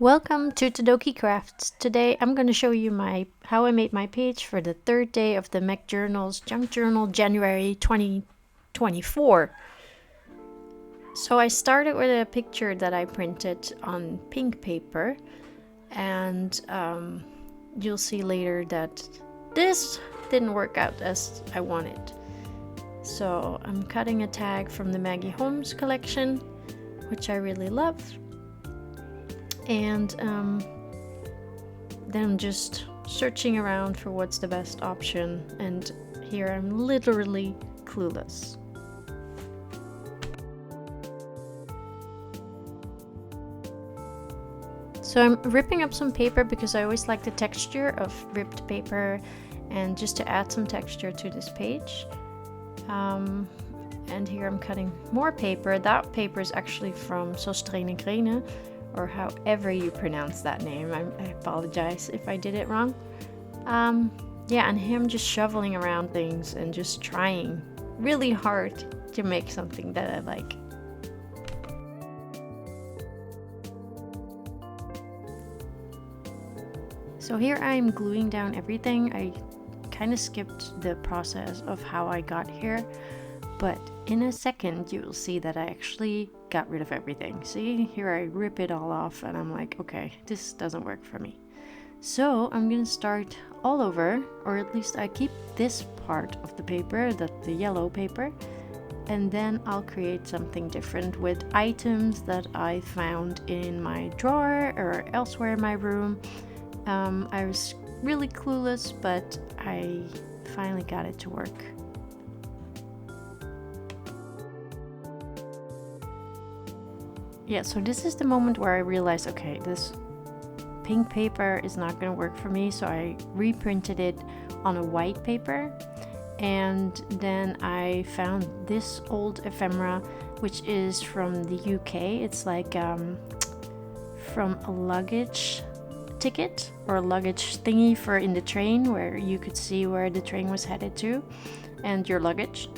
Welcome to Todoki Crafts. Today I'm going to show you how I made my page for the third day of the Meg Journals JunkJournal January 2024. So I started with a picture that I printed on pink paper, and you'll see later that this didn't work out as I wanted. So I'm cutting a tag from the Maggie Holmes collection, which I really love. And then I'm just searching around for what's the best option, and here I'm literally clueless. So I'm ripping up some paper because I always like the texture of ripped paper, and just to add some texture to this page. And here I'm cutting more paper. That paper is actually from Sostrene Grene, or however you pronounce that name. I apologize if I did it wrong. Yeah, and him just shoveling around things and just trying really hard to make something that I like. So here I'm gluing down everything. I kind of skipped the process of how I got here, but in a second you'll see that I actually got rid of everything. See, here I rip it all off and I'm like, okay, this doesn't work for me. So I'm gonna start all over, or at least I keep this part of the paper, the yellow paper, and then I'll create something different with items that I found in my drawer or elsewhere in my room. I was really clueless, but I finally got it to work. Yeah, so this is the moment where I realized, okay, this pink paper is not going to work for me, so I reprinted it on a white paper, and then I found this old ephemera, which is from the UK. It's like from a luggage ticket or a luggage thingy for in the train, where you could see where the train was headed to and your luggage.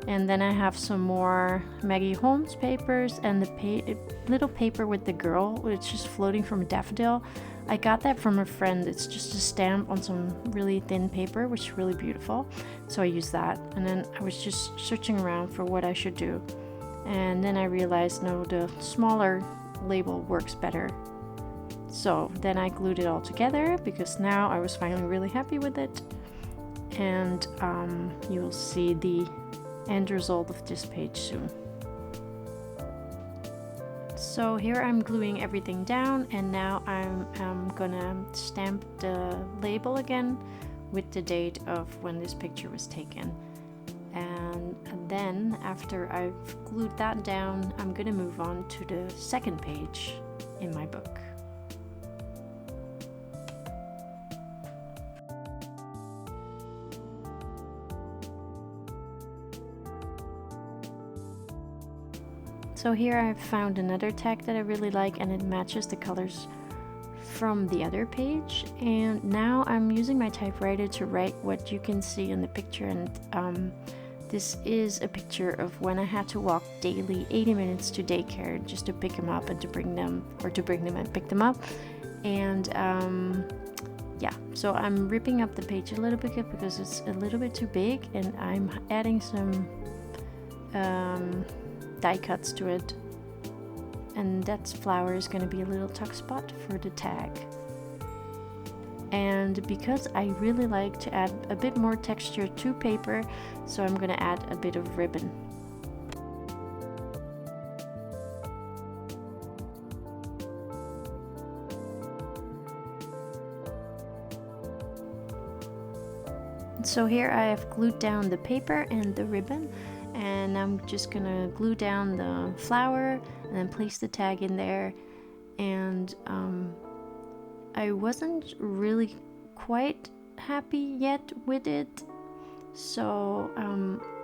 And then I have some more Maggie Holmes papers and the little paper with the girl, which is floating from a daffodil. I got that from a friend. It's just a stamp on some really thin paper, which is really beautiful. So I used that. And then I was just searching around for what I should do. And then I realized, no, the smaller label works better. So then I glued it all together because now I was finally really happy with it. And you will see the end result of this page soon. So here I'm gluing everything down, and now I'm gonna stamp the label again with the date of when this picture was taken. And then after I've glued that down, I'm gonna move on to the second page in my book. So here I've found another tag that I really like, and it matches the colors from the other page. And now I'm using my typewriter to write what you can see in the picture. And this is a picture of when I had to walk daily 80 minutes to daycare just to pick them up and to bring them, or to bring them and pick them up. And yeah, so I'm ripping up the page a little bit because it's a little bit too big, and I'm adding some die cuts to it, and that flower is going to be a little tuck spot for the tag. And because I really like to add a bit more texture to paper, so I'm going to add a bit of ribbon. So here I have glued down the paper and the ribbon, and I'm just gonna glue down the flower and then place the tag in there. And I wasn't really quite happy yet with it, so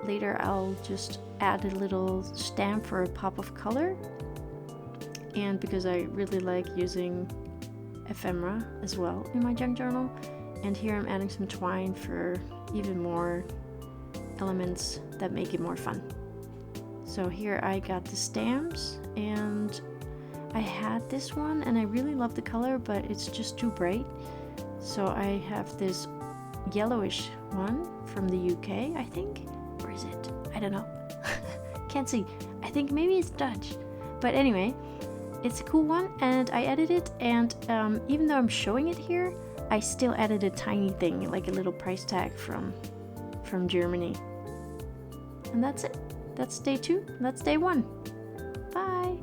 later I'll just add a little stamp for a pop of color. And because I really like using ephemera as well in my junk journal, and here I'm adding some twine for even more elements that make it more fun. So here I got the stamps, and I had this one and I really love the color, but it's just too bright. So I have this yellowish one from the UK, I think. Or is it? I don't know. Can't see. I think maybe it's Dutch. But anyway, it's a cool one and I added it, and even though I'm showing it here, I still added a tiny thing, like a little price tag from Germany. And that's it. That's day 2. That's day 1. Bye.